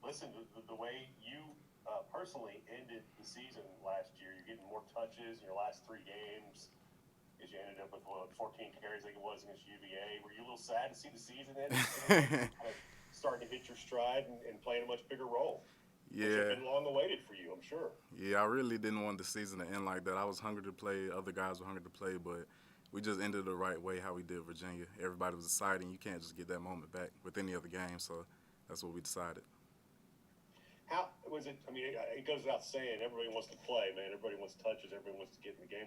listen, the way you personally ended the season last year, you're getting more touches in your last 3 games. As you ended up with 14 carries, I think it was against UVA. Were you a little sad to see the season end? Kind of starting to hit your stride and playing a much bigger role, which had Yeah, been long awaited for you, I'm sure. yeah, I really didn't want the season to end like that. I was hungry to play. Other guys were hungry to play, but we just ended the right way how we did Virginia. Everybody was excited. You can't just get that moment back with any other game, so that's what we decided. How was it? I mean, it goes without saying, everybody wants to play, man. Everybody wants touches. Everybody wants to get in the game.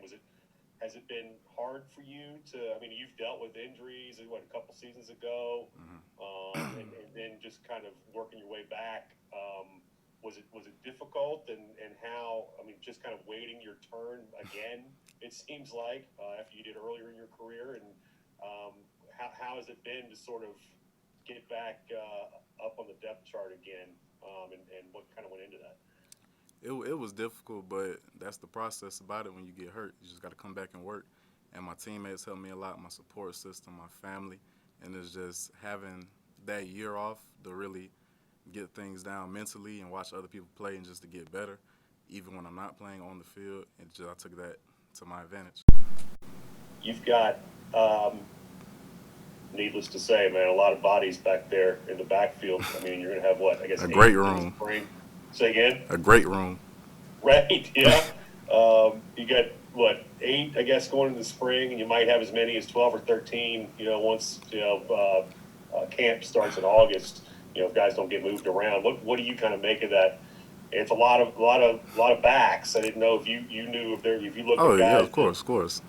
Has it been hard for you to? I mean, you've dealt with injuries, what, a couple seasons ago, and then just kind of working your way back. Was it difficult? And how? I mean, just kind of waiting your turn again. It seems like after you did earlier in your career, and how has it been to sort of get back up on the depth chart again? And what kind of went into that? It was difficult, but that's the process about it when you get hurt. You just got to come back and work. And my teammates helped me a lot, my support system, my family. And it's just having that year off to really get things down mentally and watch other people play and just to get better, even when I'm not playing on the field. And just I took that to my advantage. You've got, needless to say, man, a lot of bodies back there in the backfield. I mean, you're going to have what? I guess A great 8 in the room. spring. Say again? A great room. Right, yeah. You got, what, 8, I guess, going into the spring, and you might have as many as 12 or 13, once, camp starts in August, if guys don't get moved around. What do you kind of make of that? It's a lot of backs. I didn't know if you knew if you looked Oh at yeah, guys of that course, of course.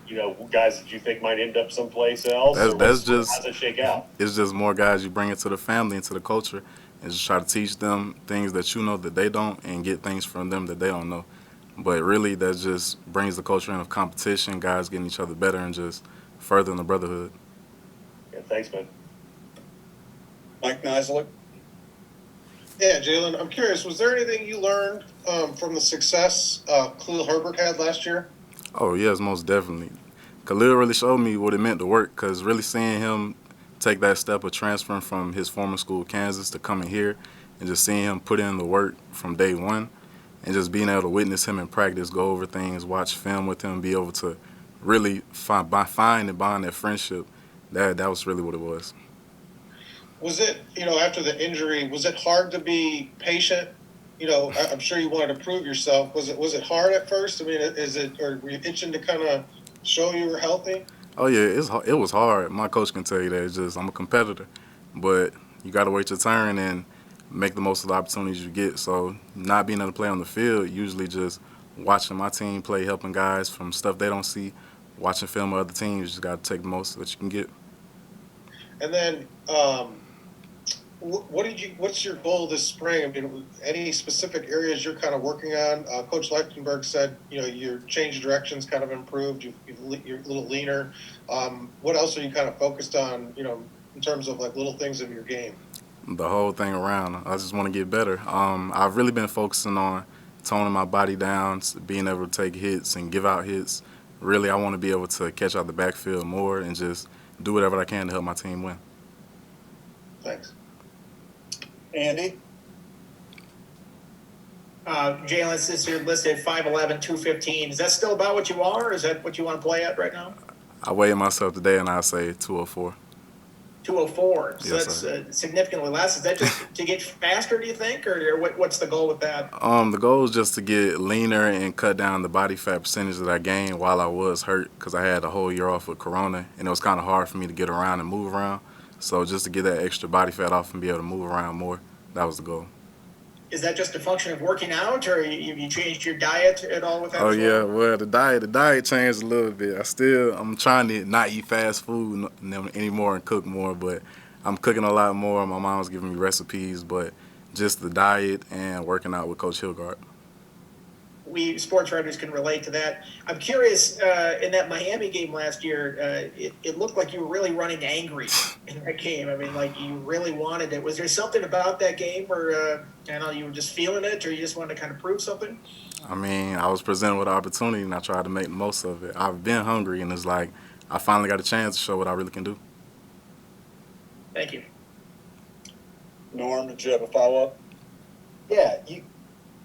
guys that you think might end up someplace else, That's or that's how's just it shake out? it's just more guys you bring into the family, into the culture, and just try to teach them things that you know that they don't, and get things from them that they don't know. But really, that just brings the culture in of competition, guys getting each other better, and just furthering the brotherhood. Yeah, thanks, man. Mike Nisley. Yeah, Jalen, I'm curious, was there anything you learned from the success Khalil Herbert had last year? Oh yes, most definitely. Khalil really showed me what it meant to work, cause really seeing him take that step of transferring from his former school, Kansas, to coming here, and just seeing him put in the work from day one, and just being able to witness him in practice, go over things, watch film with him, be able to really find and bond that friendship. That was really what it was. Was it, after the injury, was it hard to be patient? I'm sure you wanted to prove yourself. Was it hard at first? I mean, or were you itching to kind of show you were healthy? Oh yeah, it was hard. My coach can tell you that. It's just I'm a competitor, but you got to wait your turn and make the most of the opportunities you get. So not being able to play on the field, usually just watching my team play, helping guys from stuff they don't see, watching film of other teams. You just got to take the most that you can get. And then, what's your goal this spring? I mean, any specific areas you're kind of working on? Coach Lechtenberg said, your change of directions kind of improved. You're a little leaner. What else are you kind of focused on, in terms of like little things in your game? The whole thing around. I just want to get better. I've really been focusing on toning my body down, being able to take hits and give out hits. Really, I want to be able to catch out the backfield more and just do whatever I can to help my team win. Thanks. Andy. Jalen says you're listed 5'11", 215. Is that still about what you are, or is that what you want to play at right now? I weighed myself today and I say 204. 204. So Yes, that's sir. significantly less. Is that just to get faster, do you think, or what's the goal with that? The goal is just to get leaner and cut down the body fat percentage that I gained while I was hurt because I had a whole year off with Corona and it was kind of hard for me to get around and move around. So just to get that extra body fat off and be able to move around more, that was the goal. Is that just a function of working out, or you changed your diet at all with that Oh as yeah, well? well the diet changed a little bit. I'm trying to not eat fast food anymore and cook more, but I'm cooking a lot more. My mom's giving me recipes, but just the diet and working out with Coach Hilgard. We sports writers can relate to that. I'm curious, in that Miami game last year, it looked like you were really running angry in that game. I mean, like you really wanted it. Was there something about that game where, I don't know, you were just feeling it, or you just wanted to kind of prove something? I mean, I was presented with an opportunity and I tried to make the most of it. I've been hungry and it's like I finally got a chance to show what I really can do. Thank you. Norm, did you have a follow-up? Yeah,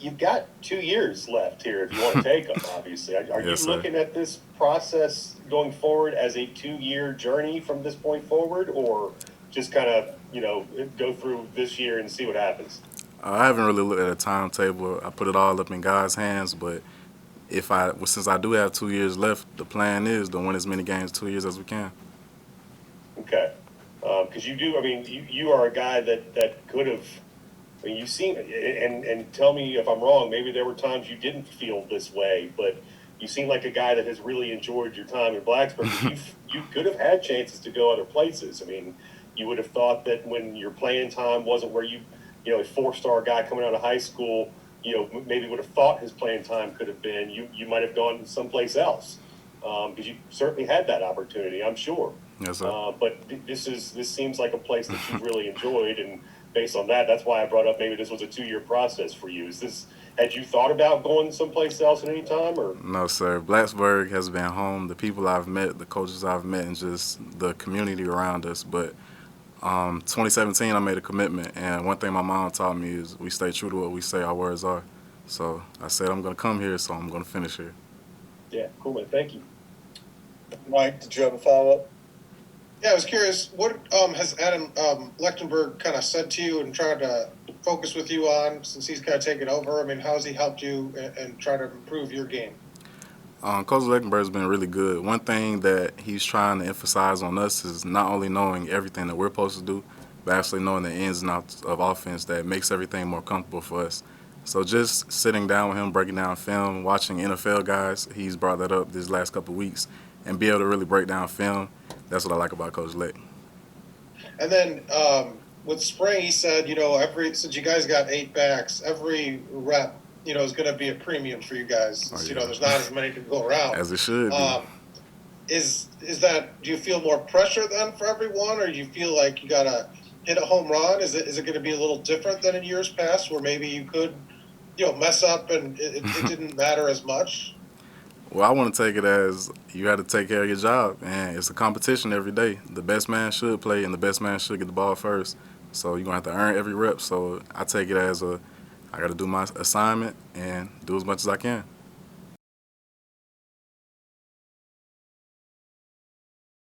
you've got 2 years left here if you want to take them. Obviously, are you Yes, sir. looking at this process going forward as a 2-year journey from this point forward, or just kind of go through this year and see what happens? I haven't really looked at a timetable. I put it all up in God's hands, but since I do have 2 years left, the plan is to win as many games 2 years as we can. Okay, because you do. I mean, you are a guy that could have. I mean, you seem, and tell me if I'm wrong. Maybe there were times you didn't feel this way, but you seem like a guy that has really enjoyed your time in Blacksburg. You could have had chances to go other places. I mean, you would have thought that when your playing time wasn't where a 4-star guy coming out of high school, maybe would have thought his playing time could have been. You might have gone someplace else because you certainly had that opportunity, I'm sure. Yes, sir. But this seems like a place that you've really enjoyed, and based on that, that's why I brought up maybe this was a 2-year process for you. Had you thought about going someplace else at any time, or? No, sir. Blacksburg has been home. The people I've met, the coaches I've met, and just the community around us. But 2017, I made a commitment, and one thing my mom taught me is we stay true to what we say our words are. So I said I'm going to come here, so I'm going to finish here. Yeah, cool, man. Thank you. Mike, did you have a follow-up? Yeah, I was curious, what has Adam Lechtenberg kind of said to you and tried to focus with you on since he's kind of taken over? I mean, how has he helped you and try to improve your game? Coach Lechtenberg's been really good. One thing that he's trying to emphasize on us is not only knowing everything that we're supposed to do, but actually knowing the ins and outs of offense that makes everything more comfortable for us. So just sitting down with him, breaking down film, watching NFL guys, he's brought that up these last couple of weeks, and be able to really break down film, that's what I like about Coach Lech. And then with spring, he said, since you guys got 8 backs, every rep, is going to be a premium for you guys. Oh, yeah. There's not as many to go around. As it should be. Is that? Do you feel more pressure then for everyone, or do you feel like you gotta hit a home run? Is it going to be a little different than in years past, where maybe you could, mess up and it didn't matter as much? Well, I want to take it as you got to take care of your job, and it's a competition every day. The best man should play, and the best man should get the ball first. So you're going to have to earn every rep. So I take it as I got to do my assignment and do as much as I can.